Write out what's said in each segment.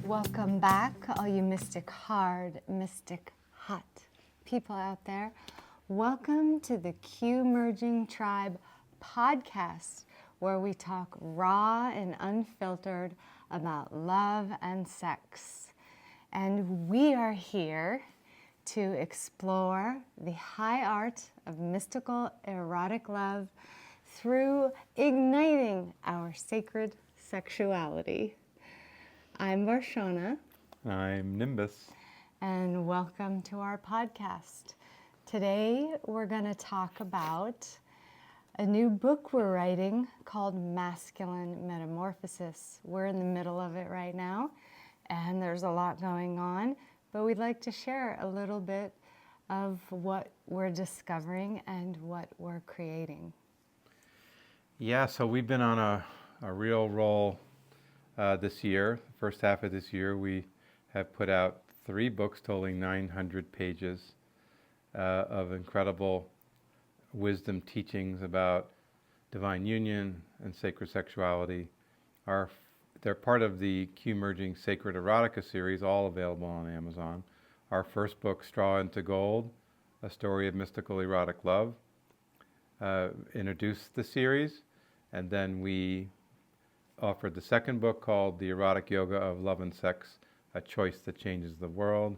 Welcome back, all you mystic hard, mystic hot people out there. Welcome to the QMergingTribe podcast, where we talk raw and unfiltered about love and sex. And we are here to explore the high art of mystical erotic love through igniting our sacred sexuality. I'm Varshana. I'm Nimbus. And welcome to our podcast. Today we're going to talk about a new book we're writing called Masculine Metamorphosis. We're in the middle of it right now, and there's a lot going on, but we'd like to share a little bit of what we're discovering and what we're creating. Yeah, so we've been on a real roll this year. The first half of this year, we have put out 3 books totaling 900 pages of incredible wisdom teachings about divine union and sacred sexuality. They're part of the QMerging Sacred Erotica series, all available on Amazon. Our first book, Straw into Gold, A Story of Mystical Erotic Love, introduced the series, and then we offered the second book called The Erotic Yoga of Love and Sex, A Choice That Changes the World,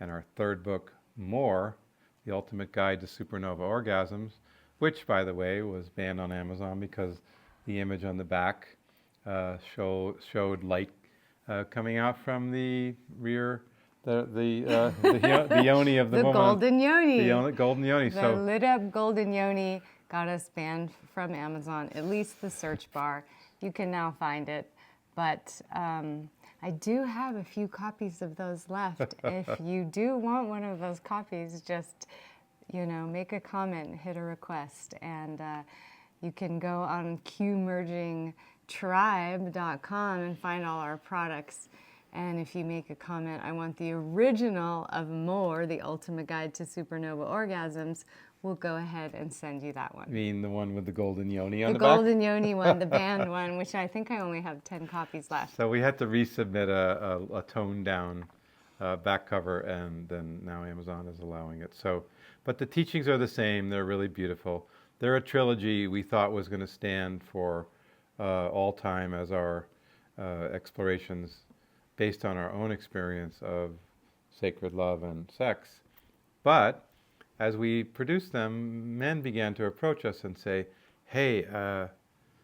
and our third book, More, The Ultimate Guide to Supernova Orgasms, which, by the way, was banned on Amazon because the image on the back showed light coming out from the rear, the yoni of the woman. Golden yoni. The golden yoni. The lit up golden yoni got us banned from Amazon, at least the search bar. You can now find it, but I do have a few copies of those left. If you do want one of those copies, just, make a comment, hit a request, and you can go on QMergingTribe.com and find all our products. And if you make a comment, I want the original of More, The Ultimate Guide to Supernova Orgasms, we'll go ahead and send you that one. You mean the one with the golden yoni on the back? The golden yoni one, the banned one, which I think I only have 10 copies left. So we had to resubmit a toned down back cover, and then now Amazon is allowing it. But the teachings are the same. They're really beautiful. They're a trilogy we thought was going to stand for all time as our explorations based on our own experience of sacred love and sex. But as we produced them, men began to approach us and say, hey,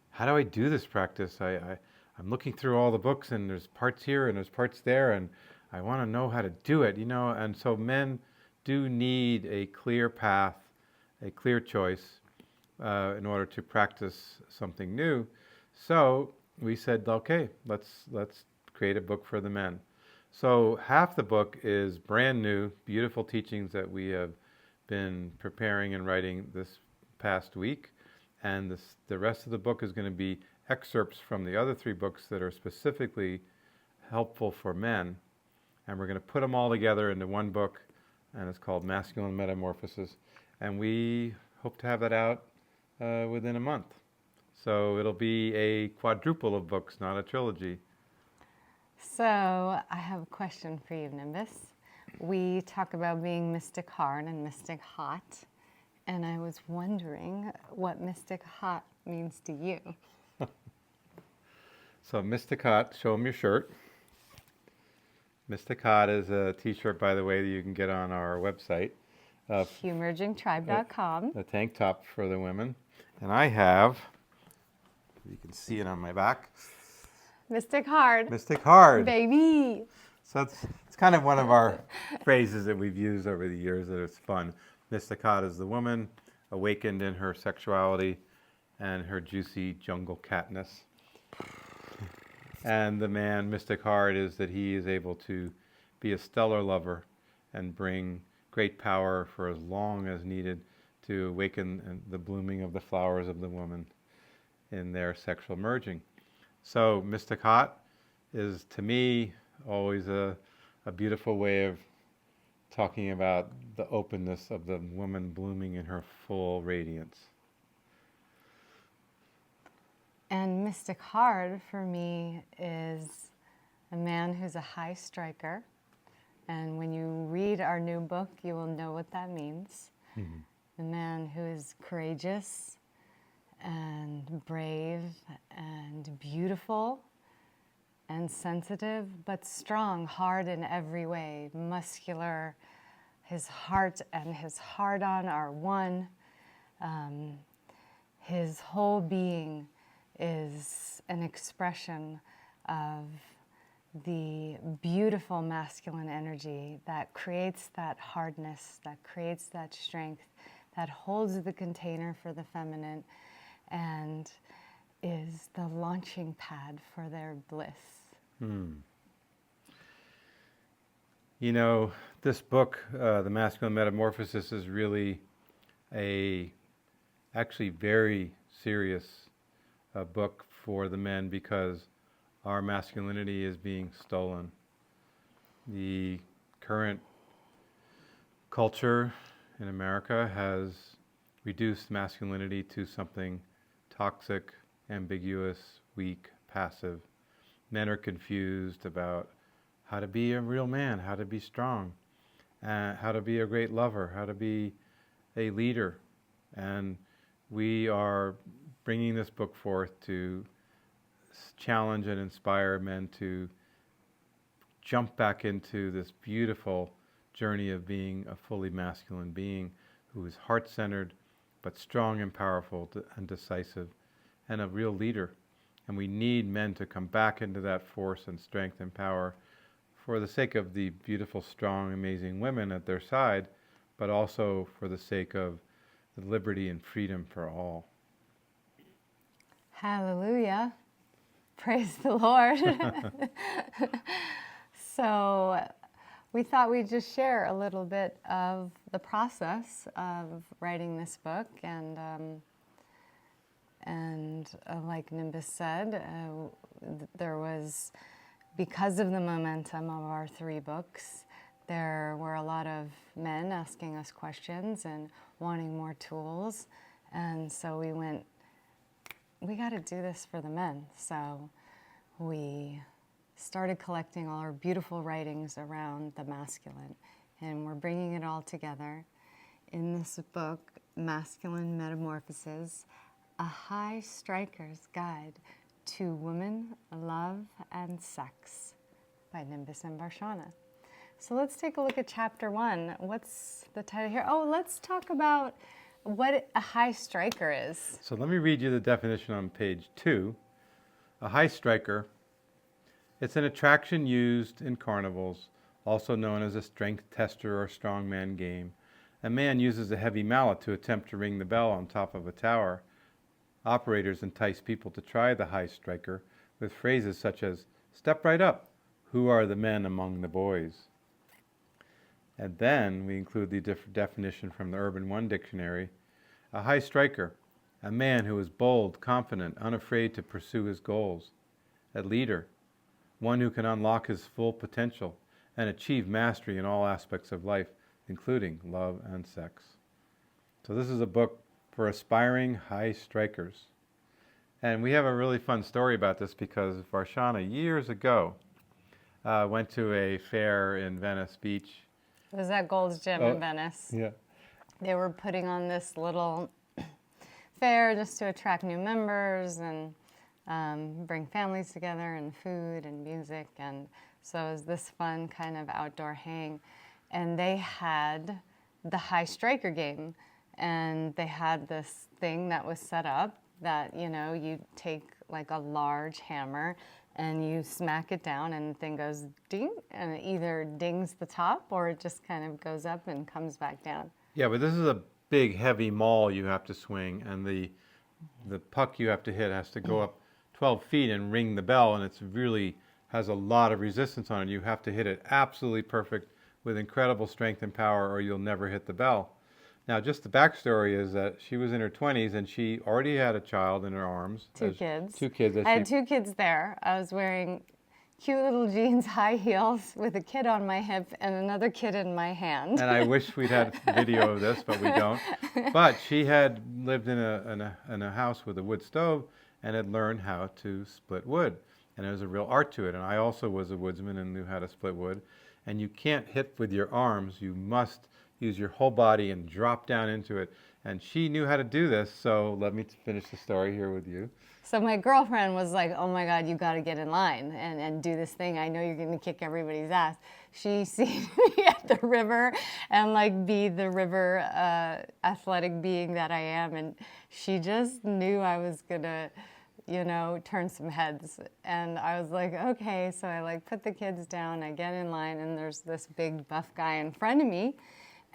how do I do this practice? I'm looking through all the books, and there's parts here and there's parts there, and I want to know how to do it, And so men do need a clear path, a clear choice in order to practice something new. So we said, okay, let's create a book for the men. So half the book is brand new, beautiful teachings that we have been preparing and writing this past week, and the rest of the book is going to be excerpts from the other 3 books that are specifically helpful for men, and we're going to put them all together into one book, and it's called Masculine Metamorphosis, and we hope to have that out within a month. So it'll be a quadruple of books, not a trilogy. So I have a question for you, Nimbus. We talk about being mystic hard and mystic hot, and I was wondering what mystic hot means to you. So mystic hot, show them your shirt. Mystic hot is a t-shirt, by the way, that you can get on our website. QMergingTribe.com. A tank top for the women. And I have, you can see it on my back. Mystic hard. Mystic hard. Baby. So it's kind of one of our phrases that we've used over the years that it's fun. Mystic hot is the woman awakened in her sexuality and her juicy jungle catness. And the man, Mystic Heart, is that he is able to be a stellar lover and bring great power for as long as needed to awaken the blooming of the flowers of the woman in their sexual merging. So Mystic Heart is, to me, always a beautiful way of talking about the openness of the woman blooming in her full radiance. And Mystic Heart, for me, is a man who's a high striker. And when you read our new book, you will know what that means. A man who is courageous and brave and beautiful and sensitive, but strong, hard in every way, muscular. His heart and his heart-on are one. His whole being is an expression of the beautiful masculine energy that creates that hardness, that creates that strength, that holds the container for the feminine, and is the launching pad for their bliss. You know, this book, The Masculine Metamorphosis, is really actually very serious book for the men, because our masculinity is being stolen. The current culture in America has reduced masculinity to something toxic, ambiguous, weak, passive. Men are confused about how to be a real man, how to be strong, how to be a great lover, how to be a leader. And we are bringing this book forth to challenge and inspire men to jump back into this beautiful journey of being a fully masculine being who is heart-centered, but strong and powerful and decisive, and a real leader. And we need men to come back into that force and strength and power for the sake of the beautiful, strong, amazing women at their side, but also for the sake of the liberty and freedom for all. Hallelujah. Praise the Lord. So we thought we'd just share a little bit of the process of writing this book. And like Nimbus said, there was, because of the momentum of our 3 books, there were a lot of men asking us questions and wanting more tools. And so we got to do this for the men. So we started collecting all our beautiful writings around the masculine, and we're bringing it all together in this book, Masculine Metamorphosis, a high striker's guide to women, love, and sex, by Nimbus and Varshana. So let's take a look at chapter 1. What's the title here? Oh, let's talk about what a high striker is. So let me read you the definition on page 2. A high striker, it's an attraction used in carnivals, also known as a strength tester or strongman game. A man uses a heavy mallet to attempt to ring the bell on top of a tower. Operators entice people to try the high striker with phrases such as, "Step right up, who are the men among the boys?" And then we include the definition from the Urban One Dictionary. A high striker, a man who is bold, confident, unafraid to pursue his goals. A leader, one who can unlock his full potential and achieve mastery in all aspects of life, including love and sex. So this is a book for aspiring high strikers. And we have a really fun story about this, because Varshana, years ago, went to a fair in Venice Beach. It was at Gold's Gym in Venice. Yeah. They were putting on this little fair just to attract new members and bring families together, and food and music. And so it was this fun kind of outdoor hang. And they had the high striker game. And they had this thing that was set up that, you know, you take like a large hammer and you smack it down, and the thing goes ding, and it either dings the top or it just kind of goes up and comes back down. Yeah, but this is a big, heavy maul you have to swing, and the puck you have to hit has to go up 12 feet and ring the bell, and it's really has a lot of resistance on it. You have to hit it absolutely perfect with incredible strength and power, or you'll never hit the bell. Now, just the backstory is that she was in her 20s and she already had a child in her arms. Two kids. Two kids. I had two kids there. I was wearing cute little jeans, high heels, with a kid on my hip and another kid in my hand. And I wish we'd had video of this, but we don't. But she had lived in a house with a wood stove and had learned how to split wood. And there was a real art to it. And I also was a woodsman and knew how to split wood. And you can't hit with your arms. You must use your whole body and drop down into it. And she knew how to do this. So let me finish the story here with you. So my girlfriend was like, oh my God, you got to get in line and do this thing. I know you're going to kick everybody's ass. She seen me at the river and like be the river athletic being that I am. And she just knew I was going to, you know, turn some heads. And I was like, okay. So I like put the kids down, I get in line, and there's this big buff guy in front of me.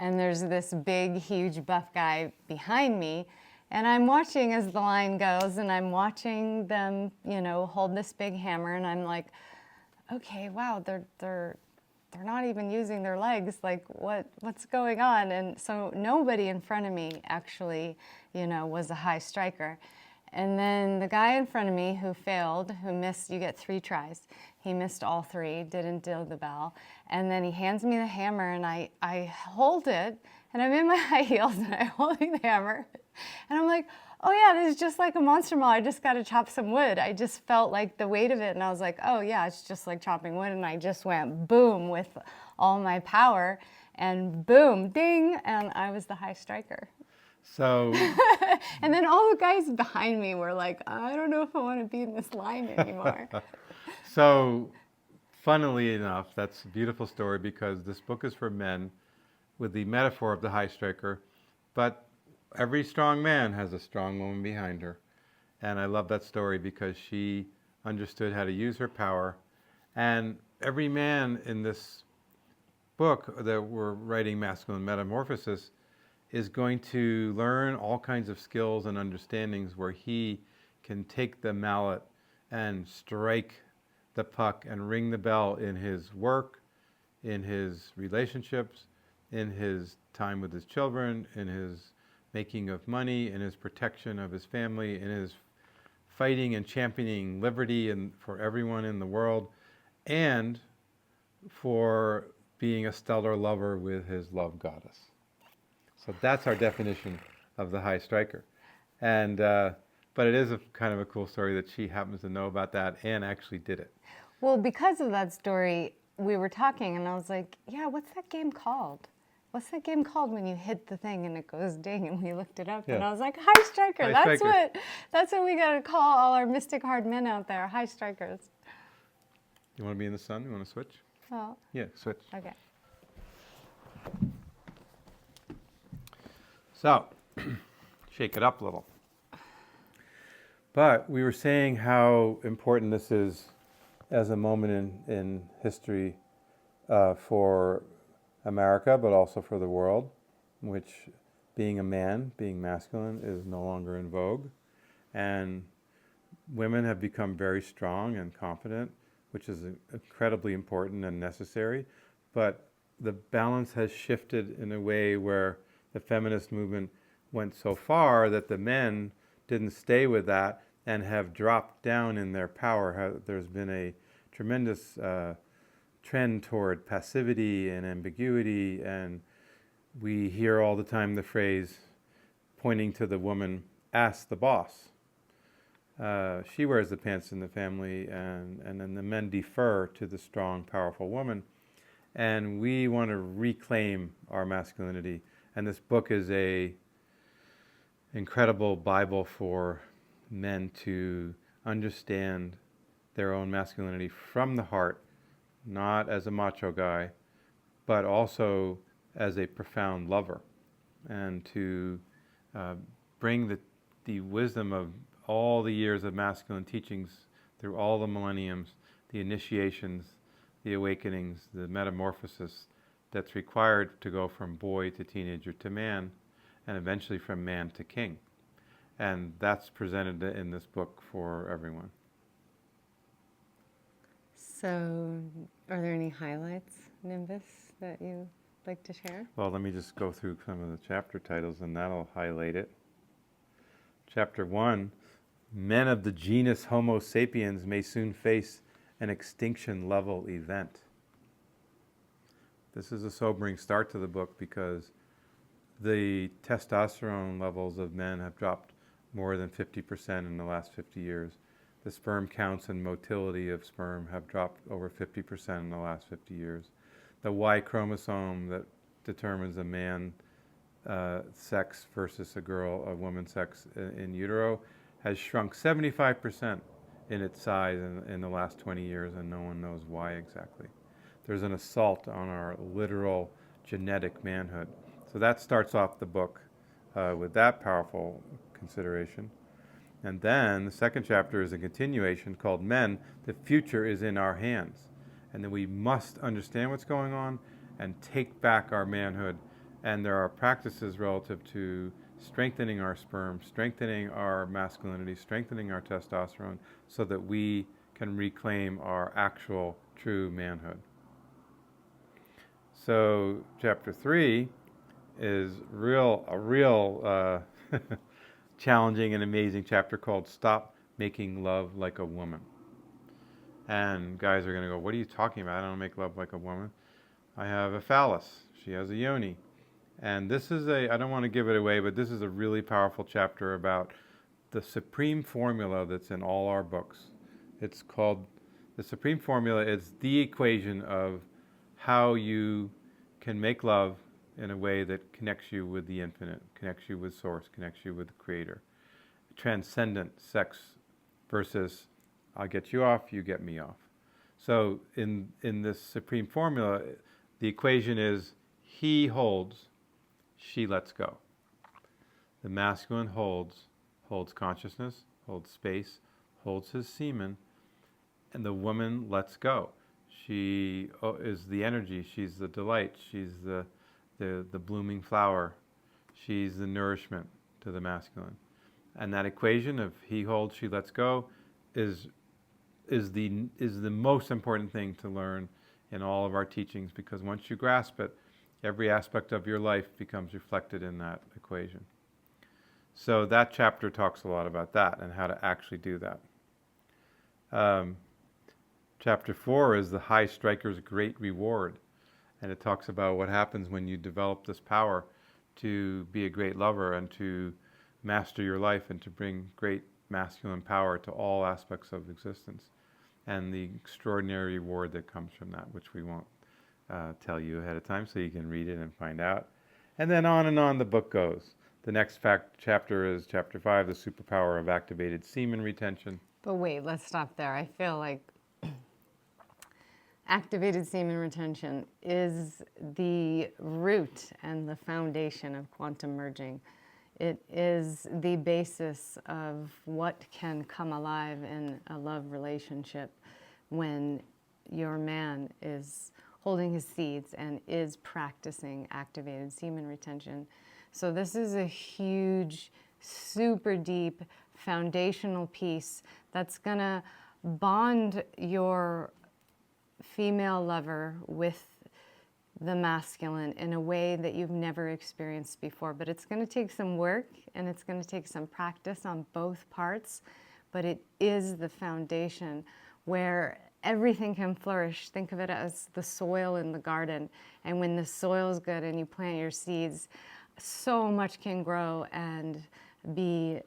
And there's this big, huge buff guy behind me. And I'm watching as the line goes, and I'm watching them, you know, hold this big hammer, and I'm like, okay, wow, they're not even using their legs. Like, what's going on? And so nobody in front of me actually, you know, was a high striker. And then the guy in front of me who failed, who missed, you get 3 tries. He missed all 3, didn't do the bell. And then he hands me the hammer, and I hold it, and I'm in my high heels, and I'm holding the hammer. And I'm like, oh yeah, this is just like a monster mall. I just got to chop some wood. I just felt like the weight of it, and I was like, oh yeah, it's just like chopping wood. And I just went boom with all my power, and boom, ding, and I was the high striker. So, and then all the guys behind me were like, I don't know if I want to be in this line anymore. So, funnily enough, that's a beautiful story because this book is for men with the metaphor of the high striker, but every strong man has a strong woman behind her. And I love that story because she understood how to use her power. And every man in this book that we're writing, Masculine Metamorphosis, is going to learn all kinds of skills and understandings where he can take the mallet and strike the puck and ring the bell in his work, in his relationships, in his time with his children, in his making of money, in his protection of his family, in his fighting and championing liberty and for everyone in the world, and for being a stellar lover with his love goddess. So that's our definition of the high striker. And but it is a kind of a cool story that she happens to know about that and actually did it. Well, because of that story, we were talking, and I was like, yeah, what's that game called? What's that game called when you hit the thing and it goes ding? And we looked it up, and I was like, high striker. That's what we got to call all our mystic hard men out there, high strikers. You want to be in the sun? You want to switch? Oh. Yeah, switch. Okay. So, shake it up a little. But we were saying how important this is as a moment in history for America, but also for the world, in which being a man, being masculine, is no longer in vogue. And women have become very strong and confident, which is incredibly important and necessary. But the balance has shifted in a way where the feminist movement went so far that the men didn't stay with that and have dropped down in their power. There's been a tremendous trend toward passivity and ambiguity, and we hear all the time the phrase pointing to the woman, ask the boss. She wears the pants in the family, and then the men defer to the strong, powerful woman. And we want to reclaim our masculinity. And this book is a incredible Bible for men to understand their own masculinity from the heart, not as a macho guy, but also as a profound lover, and to bring the wisdom of all the years of masculine teachings through all the millenniums, the initiations, the awakenings, the metamorphosis that's required to go from boy to teenager to man, and eventually from man to king. And that's presented in this book for everyone. So, are there any highlights, Nimbus, that you'd like to share? Well, let me just go through some of the chapter titles and that'll highlight it. Chapter 1, Men of the genus Homo sapiens may soon face an extinction level event. This is a sobering start to the book because the testosterone levels of men have dropped more than 50% in the last 50 years. The sperm counts and motility of sperm have dropped over 50% in the last 50 years. The Y chromosome that determines a man sex versus a woman's sex in utero has shrunk 75% in its size in the last 20 years, and no one knows why exactly. There's an assault on our literal genetic manhood. So that starts off the book with that powerful consideration. And then the second chapter is a continuation called Men, the Future is in Our Hands. And then we must understand what's going on and take back our manhood. And there are practices relative to strengthening our sperm, strengthening our masculinity, strengthening our testosterone, so that we can reclaim our actual true manhood. So chapter 3 is a real challenging and amazing chapter called Stop Making Love Like a Woman. And guys are going to go, what are you talking about? I don't make love like a woman. I have a phallus. She has a yoni. And this is I don't want to give it away, but this is a really powerful chapter about the supreme formula that's in all our books. It's called, the supreme formula is the equation of how you can make love in a way that connects you with the infinite, connects you with source, connects you with the creator. Transcendent sex versus I'll get you off, you get me off. So in this supreme formula, the equation is he holds, she lets go. The masculine holds consciousness, holds space, holds his semen, and the woman lets go. She is the energy, she's the delight, she's the blooming flower, she's the nourishment to the masculine. And that equation of he holds, she lets go is the most important thing to learn in all of our teachings, because once you grasp it, every aspect of your life becomes reflected in that equation. So that chapter talks a lot about that and how to actually do that. Chapter 4 is the High Striker's Great Reward, and it talks about what happens when you develop this power to be a great lover and to master your life and to bring great masculine power to all aspects of existence, and the extraordinary reward that comes from that, which we won't tell you ahead of time, so you can read it and find out. And then on the book goes. The next chapter is chapter 5, the superpower of activated semen retention. But wait, let's stop there. I feel like activated semen retention is the root and the foundation of quantum merging. It is the basis of what can come alive in a love relationship when your man is holding his seeds and is practicing activated semen retention. So this is a huge, super deep, foundational piece that's gonna bond your female lover with the masculine in a way that you've never experienced before. But it's going to take some work and it's going to take some practice on both parts, but it is the foundation where everything can flourish. Think of it as the soil in the garden, and when the soil is good and you plant your seeds, so much can grow and be,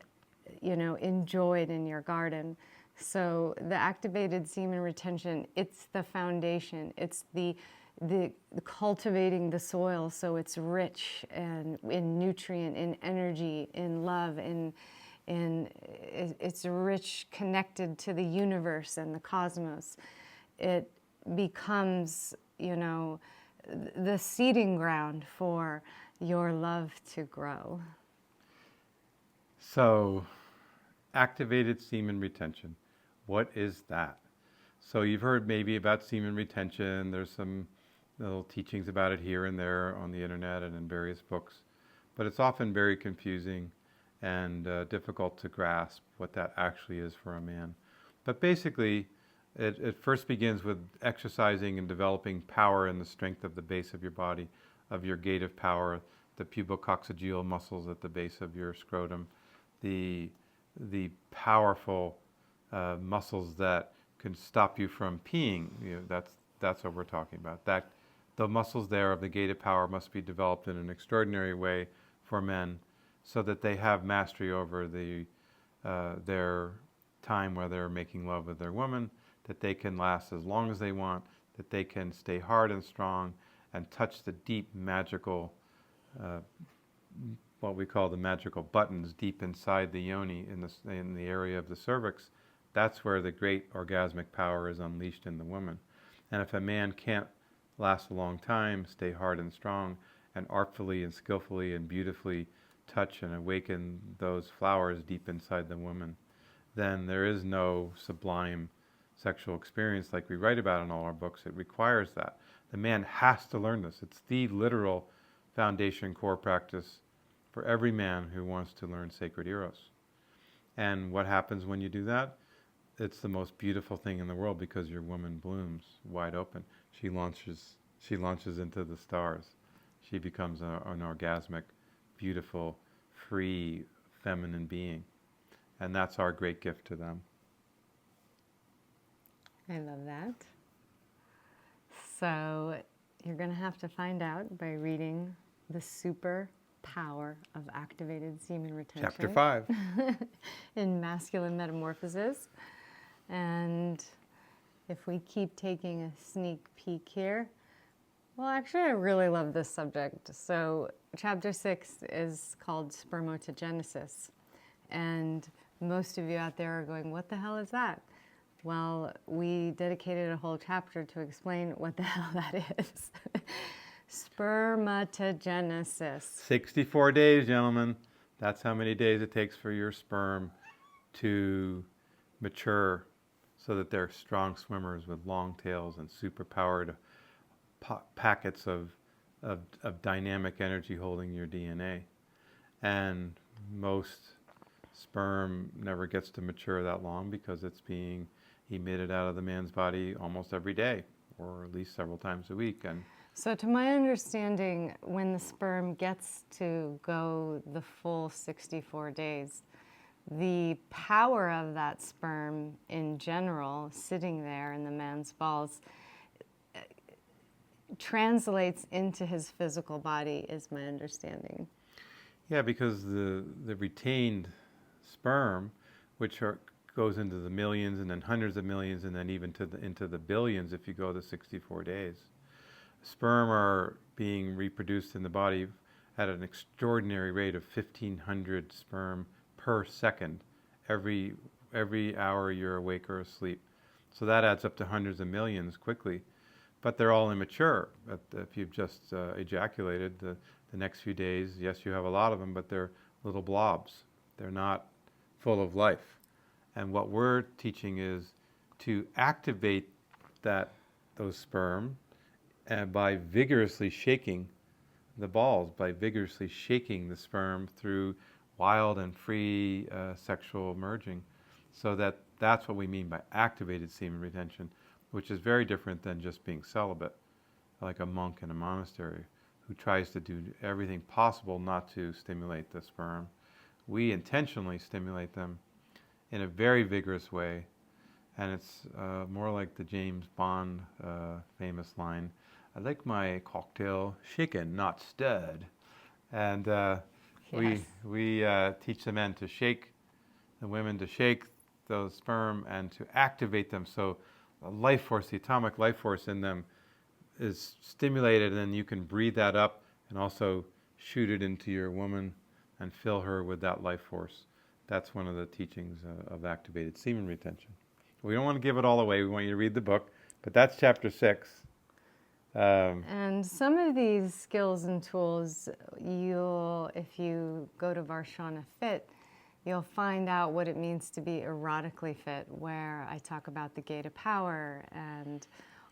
enjoyed in your garden. So the activated semen retention, it's the foundation. It's the cultivating the soil so it's rich and in nutrient, in energy, in love, it's rich, connected to the universe and the cosmos. It becomes, the seeding ground for your love to grow. So, activated semen retention. What is that? So you've heard maybe about semen retention. There's some little teachings about it here and there on the internet and in various books, but it's often very confusing and difficult to grasp what that actually is for a man. But basically, It first begins with exercising and developing power in the strength of the base of your body, of your gate of power, the pubococcygeal muscles at the base of your scrotum, the powerful muscles that can stop you from peeing. That's what we're talking about. The muscles there of the gate of power must be developed in an extraordinary way for men, so that they have mastery over their time where they're making love with their woman, that they can last as long as they want, that they can stay hard and strong and touch the deep magical, what we call the magical buttons deep inside the yoni, in the area of the cervix. That's where the great orgasmic power is unleashed in the woman. And if a man can't last a long time, stay hard and strong, and artfully and skillfully and beautifully touch and awaken those flowers deep inside the woman, then there is no sublime sexual experience like we write about in all our books. It requires that. The man has to learn this. It's the literal foundation core practice for every man who wants to learn sacred eros. And what happens when you do that? It's the most beautiful thing in the world, because your woman blooms wide open. She launches into the stars. She becomes an orgasmic, beautiful, free, feminine being. And that's our great gift to them. I love that. So you're going to have to find out by reading The Super Power of Activated Semen Retention. Chapter 5. In Masculine Metamorphosis. And if we keep taking a sneak peek here, well, actually, I really love this subject. So chapter 6 is called spermatogenesis. And most of you out there are going, what the hell is that? Well, we dedicated a whole chapter to explain what the hell that is. Spermatogenesis. 64 days, gentlemen. That's how many days it takes for your sperm to mature, so that they're strong swimmers with long tails and superpowered packets of dynamic energy holding your DNA. And most sperm never gets to mature that long, because it's being emitted out of the man's body almost every day, or at least several times a week. And so to my understanding, when the sperm gets to go the full 64 days, the power of that sperm in general, sitting there in the man's balls, translates into his physical body, is my understanding. yeah, because the retained sperm, which goes into the millions and then hundreds of millions and then even into the billions if you go to 64 days. Sperm are being reproduced in the body at an extraordinary rate of 1,500 sperm per second every hour you're awake or asleep. So that adds up to hundreds of millions quickly. But they're all immature. If you've just ejaculated the next few days, yes, you have a lot of them, but they're little blobs. They're not full of life. And what we're teaching is to activate those sperm by vigorously shaking the balls, by vigorously shaking the sperm through wild and free sexual merging. So that's what we mean by activated semen retention, which is very different than just being celibate, like a monk in a monastery who tries to do everything possible not to stimulate the sperm. We intentionally stimulate them in a very vigorous way, and it's more like the James Bond famous line, "I like my cocktail shaken, not stirred." And Yes. we teach the men to shake, the women to shake those sperm and to activate them, so the life force, the atomic life force in them is stimulated, and then you can breathe that up and also shoot it into your woman and fill her with that life force. That's one of the teachings of activated semen retention. We don't want to give it all away. We want you to read the book, but that's chapter 6. And some of these skills and tools, if you go to Varshana Fit, you'll find out what it means to be erotically fit, where I talk about the gate of power and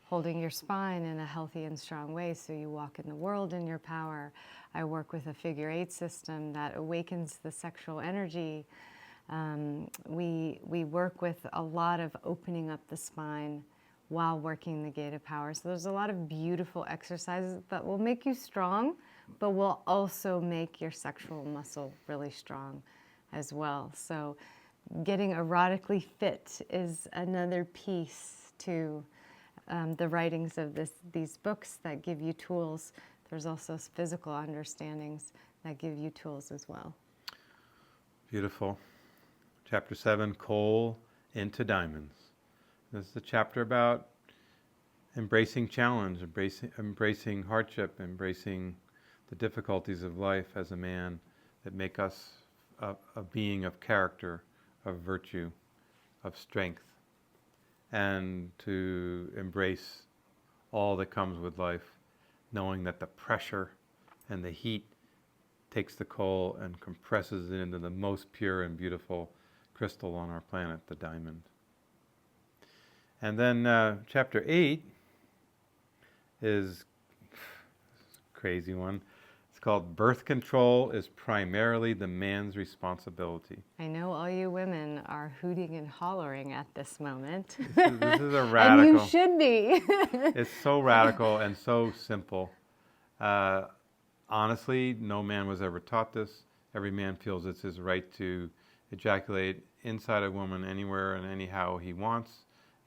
holding your spine in a healthy and strong way so you walk in the world in your power. I work with a figure 8 system that awakens the sexual energy We work with a lot of opening up the spine while working the gate of power. So there's a lot of beautiful exercises that will make you strong, but will also make your sexual muscle really strong as well. So getting erotically fit is another piece to the writings of these books that give you tools. There's also physical understandings that give you tools as well. Beautiful. Chapter 7, Coal into Diamonds. This is the chapter about embracing challenge, embracing hardship, embracing the difficulties of life as a man that make us a being of character, of virtue, of strength, and to embrace all that comes with life, knowing that the pressure and the heat takes the coal and compresses it into the most pure and beautiful crystal on our planet, the diamond. And then chapter 8 is a crazy one. It's called Birth Control is Primarily the Man's Responsibility. I know all you women are hooting and hollering at this moment. This is a radical. And you should be. It's so radical and so simple. Honestly, no man was ever taught this. Every man feels it's his right to ejaculate inside a woman anywhere and anyhow he wants.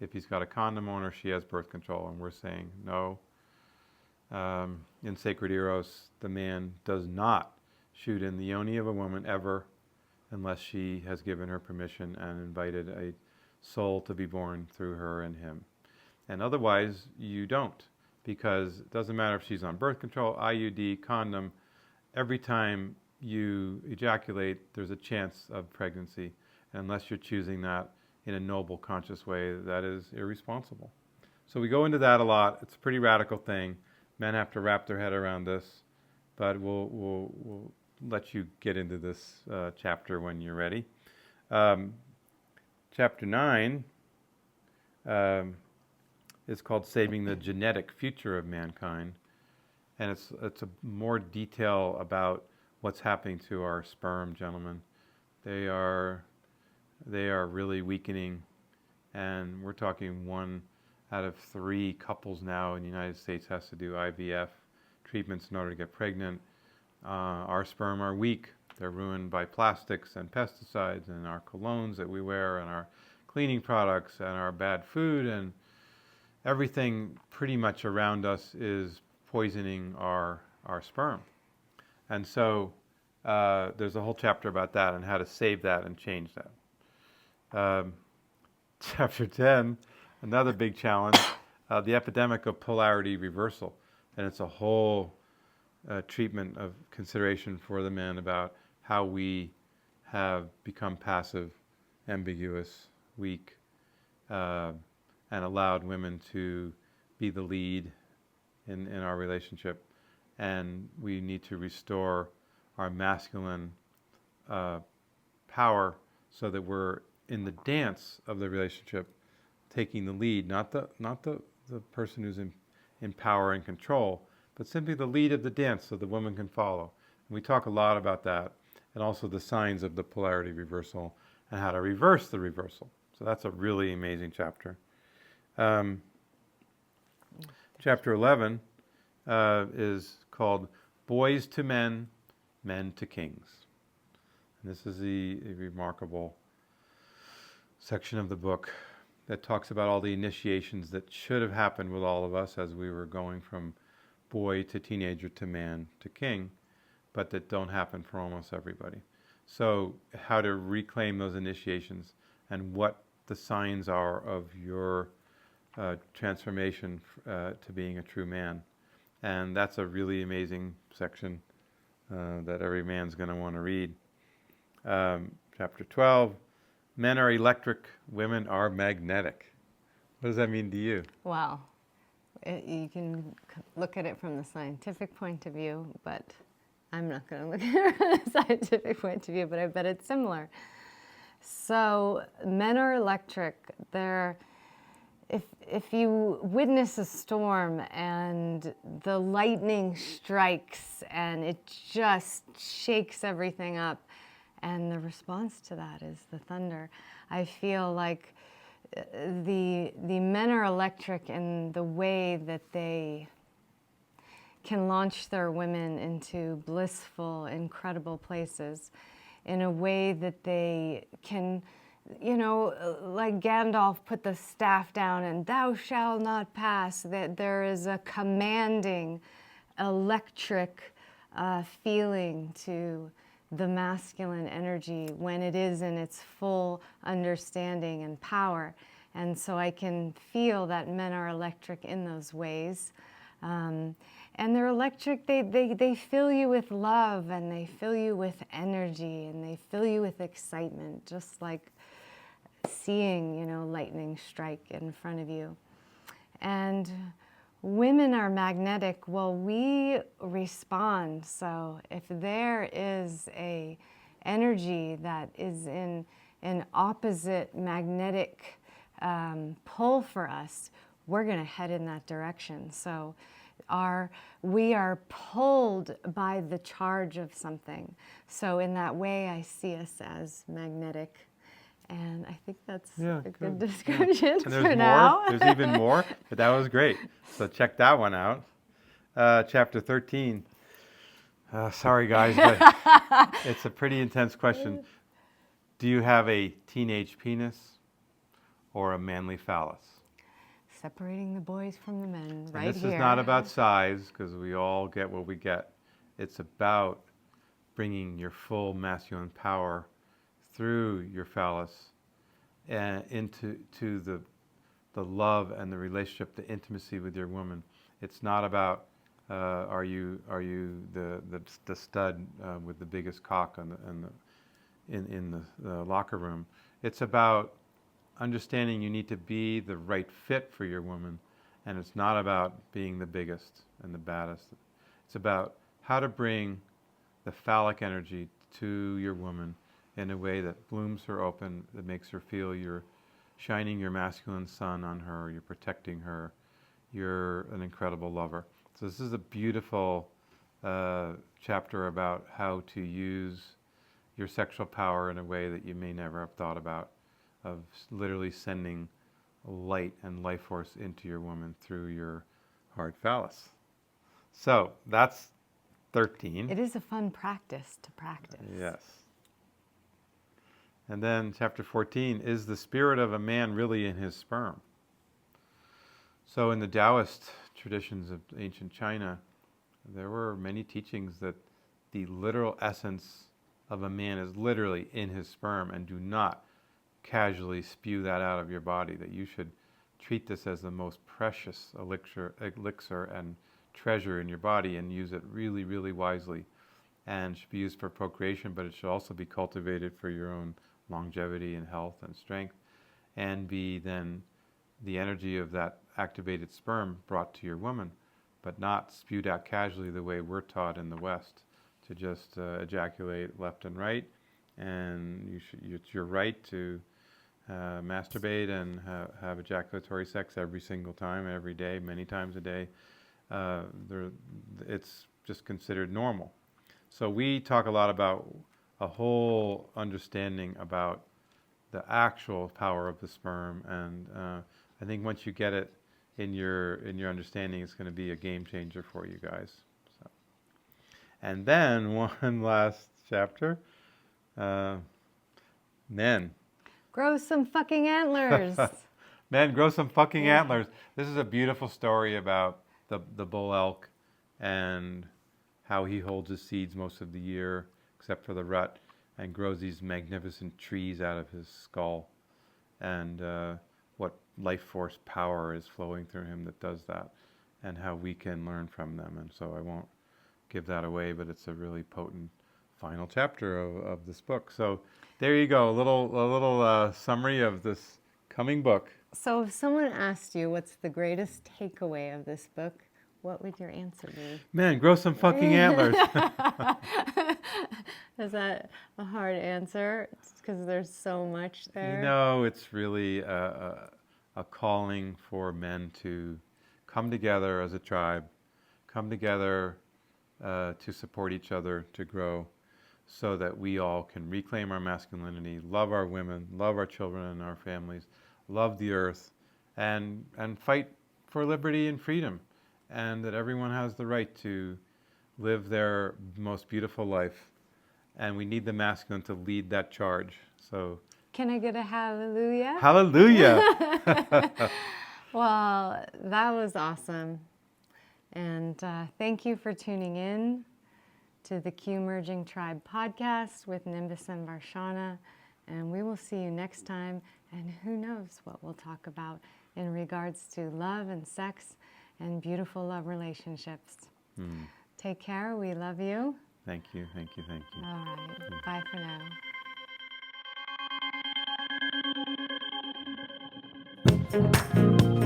If he's got a condom on her, she has birth control, and we're saying no. In Sacred Eros, the man does not shoot in the yoni of a woman ever unless she has given her permission and invited a soul to be born through her and him. And otherwise, you don't, because it doesn't matter if she's on birth control, IUD, condom. Every time you ejaculate, there's a chance of pregnancy. And unless you're choosing that in a noble, conscious way, that is irresponsible. So we go into that a lot. It's a pretty radical thing. Men have to wrap their head around this, but we'll let you get into this chapter when you're ready. Chapter 9 is called Saving the Genetic Future of Mankind, and it's a more detail about what's happening to our sperm, gentlemen. They are really weakening, and we're talking 1 out of 3 couples now in the United States has to do IVF treatments in order to get pregnant. Our sperm are weak. They're ruined by plastics and pesticides and our colognes that we wear and our cleaning products and our bad food, and everything pretty much around us is poisoning our sperm. And so there's a whole chapter about that and how to save that and change that. Chapter 10, another big challenge, the epidemic of polarity reversal. And it's a whole treatment of consideration for the men about how we have become passive, ambiguous, weak, and allowed women to be the lead in our relationship. And we need to restore our masculine power so that we're in the dance of the relationship, taking the lead, not the person who's in power and control, but simply the lead of the dance so the woman can follow. And we talk a lot about that, and also the signs of the polarity reversal and how to reverse the reversal. So that's a really amazing chapter. Chapter 11 is called Boys to Men, Men to Kings. And this is a remarkable section of the book that talks about all the initiations that should have happened with all of us as we were going from boy to teenager to man to king, but that don't happen for almost everybody. So how to reclaim those initiations and what the signs are of your transformation to being a true man. And that's a really amazing section that every man's going to want to read. Chapter 12, Men are electric, women are magnetic. What does that mean to you? Wow. You can look at it from the scientific point of view, but I'm not going to look at it from the scientific point of view, but I bet it's similar. So men are electric. If you witness a storm and the lightning strikes and it just shakes everything up, and the response to that is the thunder. I feel like the men are electric in the way that they can launch their women into blissful, incredible places, in a way that they can, you know, like Gandalf put the staff down and thou shalt not pass, that there is a commanding, electric feeling to the masculine energy when it is in its full understanding and power. And so I can feel that men are electric in those ways. And they're electric, they fill you with love, and they fill you with energy, and they fill you with excitement, just like seeing, you know, lightning strike in front of you. And women are magnetic. Well, we respond. So if there is a energy that is in an opposite magnetic pull for us, we're going to head in that direction. So we are pulled by the charge of something. So in that way, I see us as magnetic. And I think that's a good description and there's for more. now. There's even more, but that was great. So check that one out. Chapter 13. Sorry, guys, but it's a pretty intense question. Do you have a teenage penis or a manly phallus? Separating the boys from the men, right and this here. is not about size, because we all get what we get. It's about bringing your full masculine power through your phallus and into the love and the relationship, the intimacy with your woman. It's not about are you the stud with the biggest cock in the locker room. It's about understanding you need to be the right fit for your woman, and it's not about being the biggest and the baddest. It's about how to bring the phallic energy to your woman in a way that blooms her open, that makes her feel you're shining your masculine sun on her, you're protecting her, you're an incredible lover. So this is a beautiful chapter about how to use your sexual power in a way that you may never have thought about, of literally sending light and life force into your woman through your hard phallus. So that's 13. It is a fun practice to practice. Yes. And then chapter 14, is the spirit of a man really in his sperm? So in the Taoist traditions of ancient China, there were many teachings that the literal essence of a man is literally in his sperm, and do not casually spew that out of your body, that you should treat this as the most precious elixir and treasure in your body, and use it really, really wisely. And should be used for procreation, but it should also be cultivated for your own longevity and health and strength, and be then the energy of that activated sperm brought to your woman, but not spewed out casually the way we're taught in the West, to just ejaculate left and right. And it's your right to masturbate and have ejaculatory sex every single time, every day, many times a day. It's just considered normal. So we talk a lot about a whole understanding about the actual power of the sperm, and I think once you get it in your understanding, it's going to be a game changer for you guys. So. And then one last chapter, men. Grow some fucking antlers. Men, grow some fucking antlers. This is a beautiful story about the bull elk and how he holds his seeds most of the year, except for the rut, and grows these magnificent trees out of his skull, and what life force power is flowing through him that does that, and how we can learn from them. And so I won't give that away, but it's a really potent final chapter of this book. So there you go, a little summary of this coming book. So if someone asked you what's the greatest takeaway of this book, what would your answer be? Man, grow some fucking antlers. Is that a hard answer? Because there's so much there. You know, it's really a calling for men to come together as a tribe, come together to support each other, to grow. so that we all can reclaim our masculinity, love our women, love our children and our families, love the earth, and fight for liberty and freedom, and that everyone has the right to live their most beautiful life. And we need the masculine to lead that charge. So, Can I get a hallelujah? hallelujah! Well, that was awesome. And thank you for tuning in to the QMergingTribe podcast with Nimbus and Varshana. And we will see you next time. And who knows what we'll talk about in regards to love and sex and beautiful love relationships. Take care. We love you. Thank you, thank you, thank you. All right. Bye for now.